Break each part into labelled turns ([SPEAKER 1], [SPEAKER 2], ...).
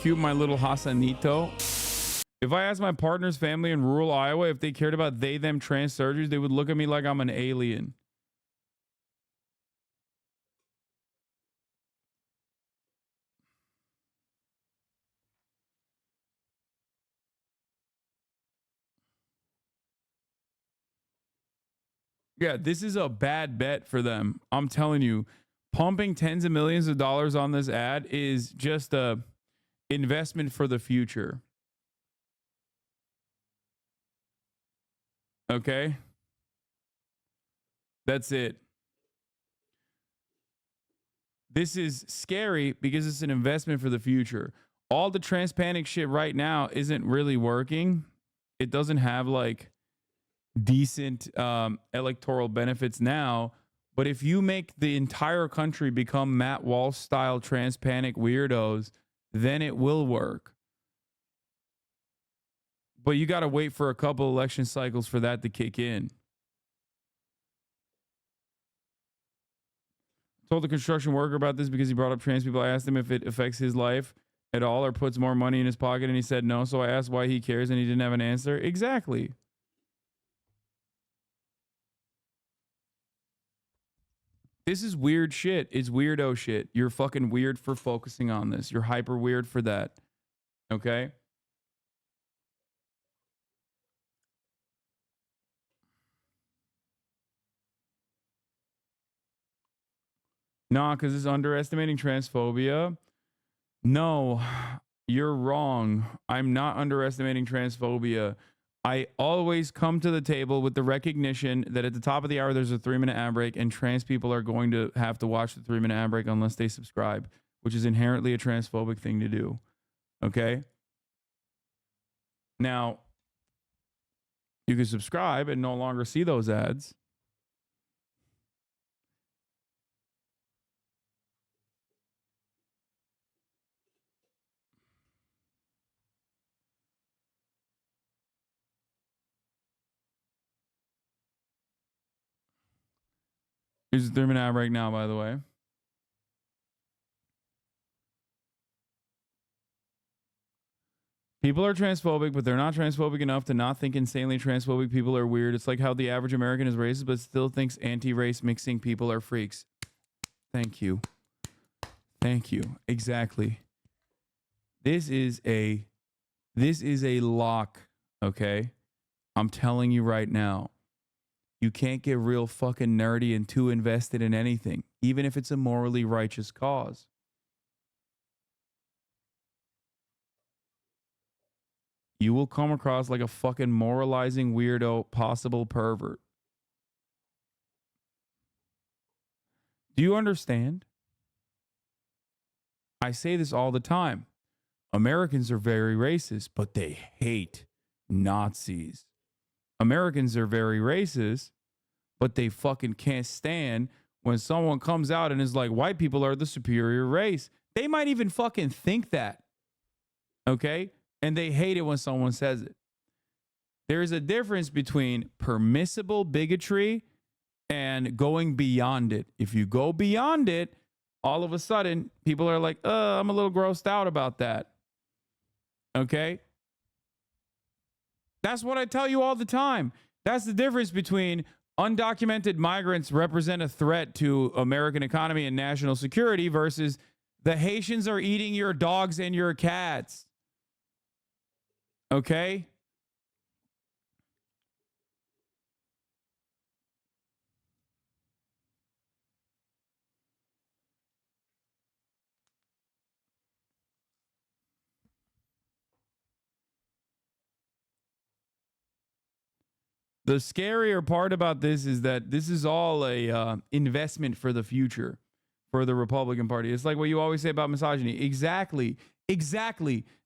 [SPEAKER 1] cute, my little Hasanito. If I asked my partner's family in rural Iowa if they cared about them trans surgeries, they would look at me like I'm an alien. Yeah, this is a bad bet for them. I'm telling you, pumping tens of millions of dollars on this ad is just a investment for the future. Okay? That's it. This is scary because it's an investment for the future. All the trans panic shit right now isn't really working. It doesn't have like decent electoral benefits now. But if you make the entire country become Matt Walsh style trans panic weirdos, then it will work. But you got to wait for a couple election cycles for that to kick in. Told the construction worker about this because he brought up trans people. I asked him if it affects his life at all or puts more money in his pocket, and he said no. So I asked why he cares, and he didn't have an answer. Exactly. This is weird shit. It's weirdo shit. You're fucking weird for focusing on this. You're hyper weird for that. Okay? Nah, because it's underestimating transphobia. No, you're wrong. I'm not underestimating transphobia. I always come to the table with the recognition that at the top of the hour, there's a 3-minute ad break, and trans people are going to have to watch the 3-minute ad break unless they subscribe, which is inherently a transphobic thing to do. Okay? Now, you can subscribe and no longer see those ads. Here's the 3-minute ad break now, by the way. People are transphobic, but they're not transphobic enough to not think insanely transphobic people are weird. It's like how the average American is racist, but still thinks anti-race mixing people are freaks. Thank you. Thank you. Exactly. This is a lock, okay? I'm telling you right now. You can't get real fucking nerdy and too invested in anything, even if it's a morally righteous cause. You will come across like a fucking moralizing weirdo, possible pervert. Do you understand? I say this all the time. Americans are very racist, but they hate Nazis. Americans are very racist, but they fucking can't stand when someone comes out and is like, white people are the superior race. They might even fucking think that. Okay? And they hate it when someone says it. There is a difference between permissible bigotry and going beyond it. If you go beyond it, all of a sudden, people are like, I'm a little grossed out about that. Okay? That's what I tell you all the time. That's the difference between undocumented migrants represent a threat to American economy and national security versus the Haitians are eating your dogs and your cats. Okay? The scarier part about this is that this is all a investment for the future for the Republican Party. It's like what you always say about misogyny. Exactly.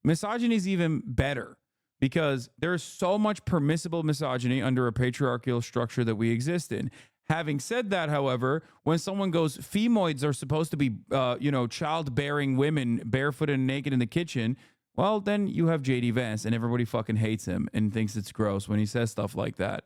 [SPEAKER 1] Misogyny is even better because there's so much permissible misogyny under a patriarchal structure that we exist in. Having said that, however, when someone goes, femoids are supposed to be, childbearing women barefoot and naked in the kitchen, well, then you have JD Vance and everybody fucking hates him and thinks it's gross when he says stuff like that.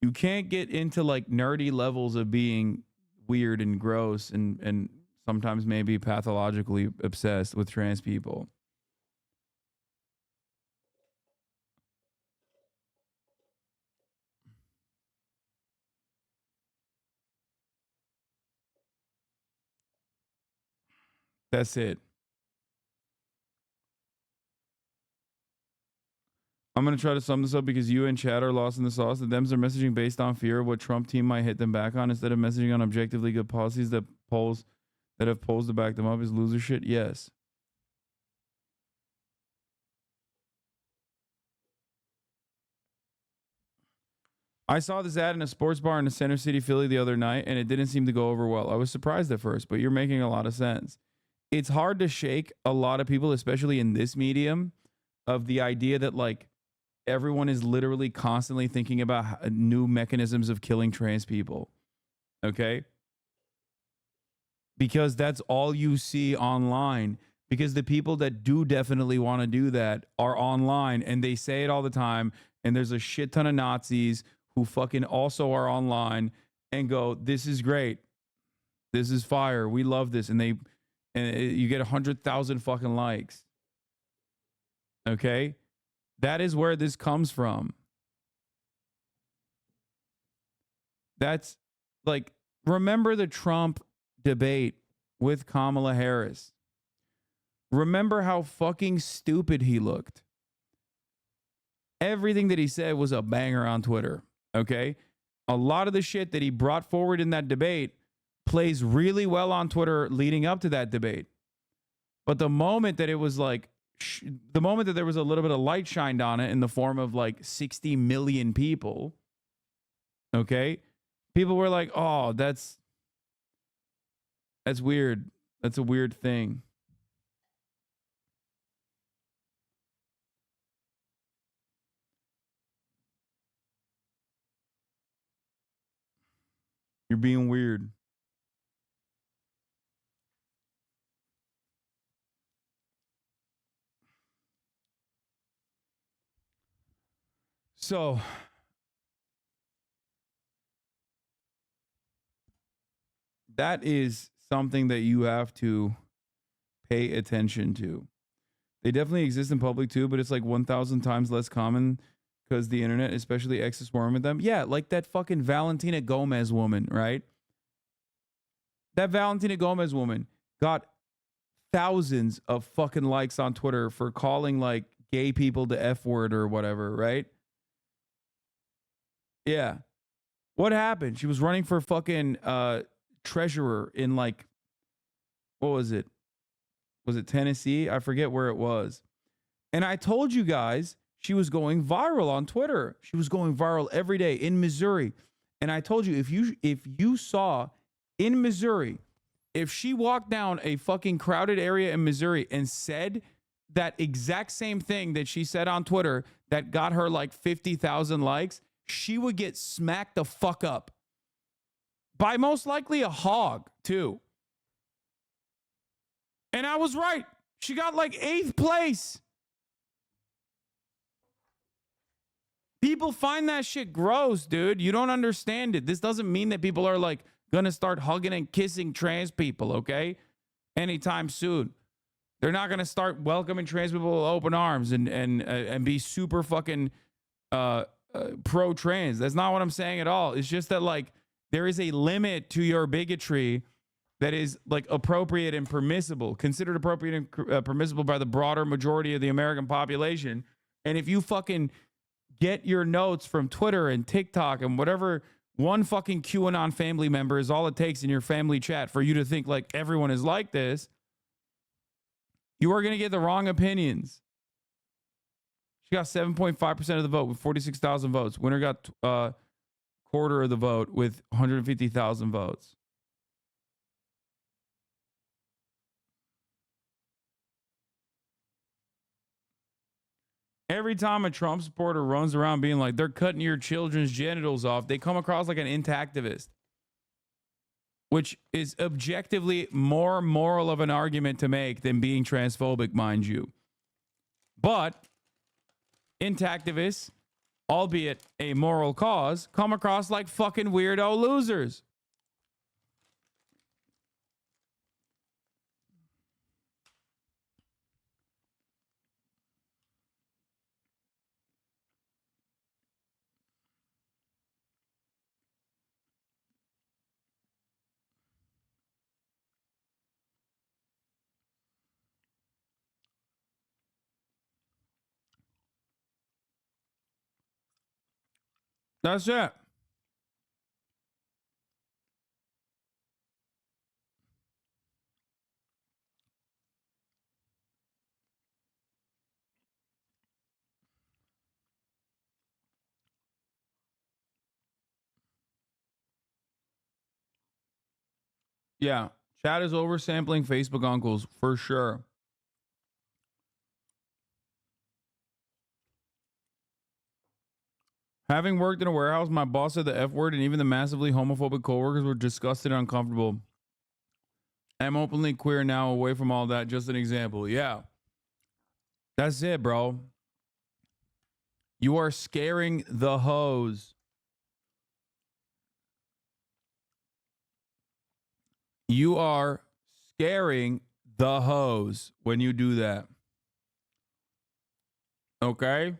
[SPEAKER 1] You can't get into like nerdy levels of being weird and gross and sometimes maybe pathologically obsessed with trans people. That's it. I'm going to try to sum this up because you and Chad are lost in the sauce. The Dems are messaging based on fear of what Trump team might hit them back on instead of messaging on objectively good policies that have polls to back them up is loser shit. Yes. I saw this ad in a sports bar in the Center City, Philly the other night, and it didn't seem to go over well. I was surprised at first, but you're making a lot of sense. It's hard to shake a lot of people, especially in this medium, of the idea that like everyone is literally constantly thinking about new mechanisms of killing trans people. Okay? Because that's all you see online. Because the people that do definitely want to do that are online and they say it all the time. And there's a shit ton of Nazis who fucking also are online and go, this is great. This is fire. We love this. And you get 100,000 fucking likes. Okay? That is where this comes from. That's like, remember the Trump debate with Kamala Harris. Remember how fucking stupid he looked. Everything that he said was a banger on Twitter. Okay? A lot of the shit that he brought forward in that debate plays really well on Twitter leading up to that debate. But the moment that it was like, the moment that there was a little bit of light shined on it in the form of like 60 million people, okay, people were like, oh, that's weird. That's a weird thing. You're being weird. So that is something that you have to pay attention to. They definitely exist in public too, but it's like 1,000 times less common because the internet, especially X, is swarming with them. Yeah, like that fucking Valentina Gomez woman, right? That Valentina Gomez woman got thousands of fucking likes on Twitter for calling like gay people the F word or whatever, right? Yeah. What happened? She was running for fucking treasurer in like, what was it? Was it Tennessee? I forget where it was. And I told you guys she was going viral on Twitter. She was going viral every day in Missouri. And I told you if you saw in Missouri, if she walked down a fucking crowded area in Missouri and said that exact same thing that she said on Twitter that got her like 50,000 likes, she would get smacked the fuck up by most likely a hog too. And I was right. She got like 8th place. People find that shit gross, dude. You don't understand it. This doesn't mean that people are like gonna start hugging and kissing trans people, okay? Anytime soon. They're not gonna start welcoming trans people with open arms and be super fucking pro trans. That's not what I'm saying at all. It's just that like there is a limit to your bigotry that is like appropriate and permissible, considered appropriate and permissible by the broader majority of the American population. And if you fucking get your notes from Twitter and TikTok and whatever, one fucking QAnon family member is all it takes in your family chat for you to think like everyone is like this, you are going to get the wrong opinions. She got 7.5% of the vote with 46,000 votes. Winner got quarter of the vote with 150,000 votes. Every time a Trump supporter runs around being like, they're cutting your children's genitals off, they come across like an intactivist, which is objectively more moral of an argument to make than being transphobic, mind you. But intactivists, albeit a moral cause, come across like fucking weirdo losers. That's it. Yeah. Chat is oversampling Facebook uncles for sure. Having worked in a warehouse, my boss said the F word, and even the massively homophobic coworkers were disgusted and uncomfortable. I'm openly queer now, away from all that. Just an example. Yeah. That's it, bro. You are scaring the hoes. You are scaring the hoes when you do that. Okay?